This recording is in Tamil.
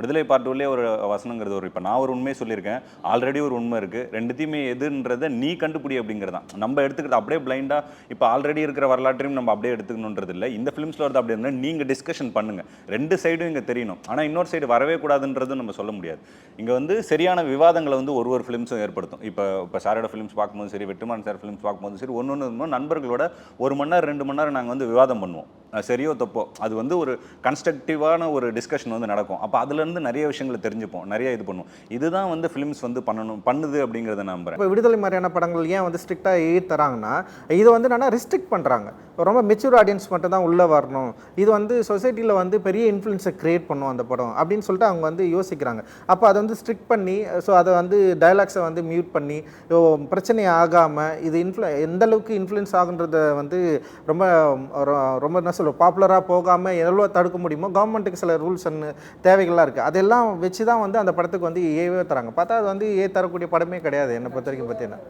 விடுதலை பார்ட் 2லேயே ஒரு வசனங்கிறது ஒரு இப்போ நான் ஒரு உண்மையை சொல்லியிருக்கேன், ஆல்ரெடி ஒரு உண்மை இருக்குது, ரெண்டுத்தையுமே எதுன்றதை நீ கண்டுபிடி அப்படிங்கிறது தான். நம்ம எடுத்துக்கிட்டு அப்படியே பிளைண்டாக இப்போ ஆல்ரெடி இருக்கிற வரலாற்றையும் நம்ம அப்படியே எடுத்துக்கணுன்றது இல்லை. இந்த ஃபிலிம்ஸில் வருது அப்படி இருந்தால் நீங்கள் டிஸ்கஷன் பண்ணுங்கள், ரெண்டு சைடும் இங்கே தெரியணும். ஆனால் இன்னொரு சைடு வரவே கூடாதுன்றதும் நம்ம சொல்ல முடியாது. இங்கே வந்து சரியான விவாதங்களை வந்து ஒரு ஃபிலிம்ஸும் ஏற்படுத்தும். இப்போ சாரோட ஃபிலிம்ஸ் பார்க்கும்போது சரி, வெட்டுமான் சார் ஃபிலிம்ஸ் பார்க்கும்போது சரி, ஒன்று நண்பர்களோட 1 மணி நேரம் 2 மணி நேரம் நாங்கள் வந்து விவாதம் பண்ணுவோம். சரியோ தப்போ அது வந்து ஒரு கன்ஸ்ட்ரக்டிவான ஒரு டிஸ்கஷன் வந்து நடக்கும். அப்போ அதுலேருந்து நிறைய விஷயங்களை தெரிஞ்சுப்போம், நிறைய இது பண்ணுவோம். இதுதான் வந்து ஃபிலிம்ஸ் வந்து பண்ணுது அப்படிங்கிறத நம்புறேன். இப்போ விடுதலை மாதிரியான படங்கள் ஏன் வந்து ஸ்ட்ரிக்டாக தராங்கன்னா, இது வந்து என்னன்னா ரெஸ்ட்ரிக்ட் பண்ணுறாங்க. ரொம்ப மெச்சூர் ஆடியன்ஸ் மட்டும் தான் உள்ளே வரணும், இது வந்து சொசைட்டியில் வந்து பெரிய இன்ஃப்ளூயன்ஸை க்ரியேட் பண்ணும் அந்த படம் அப்படின்னு சொல்லிட்டு அவங்க வந்து யோசிக்கிறாங்க. அப்போ அதை வந்து ஸ்ட்ரிக்ட் பண்ணி, ஸோ அதை வந்து டயலாக்ஸை வந்து மியூட் பண்ணி பிரச்சனை ஆகாமல் இது எந்த அளவுக்கு இன்ஃப்ளூயன்ஸ் ஆகுன்றத வந்து ரொம்ப ரொம்ப என்ன சொல்லுவோம் பாப்புலராக போகாமல் எவ்வளோ தடுக்க முடியுமோ கவர்மெண்ட்டுக்கு சில ரூல்ஸ் அண்ட் தேவைகள்லாம் இருக்குது. அதெல்லாம் வச்சு தான் வந்து அந்த படத்துக்கு வந்து ஏவே தராங்க. பார்த்தா அது வந்து தரக்கூடிய படமே கிடையாது என்னை பொறுத்த வரைக்கும். பார்த்தீங்கன்னா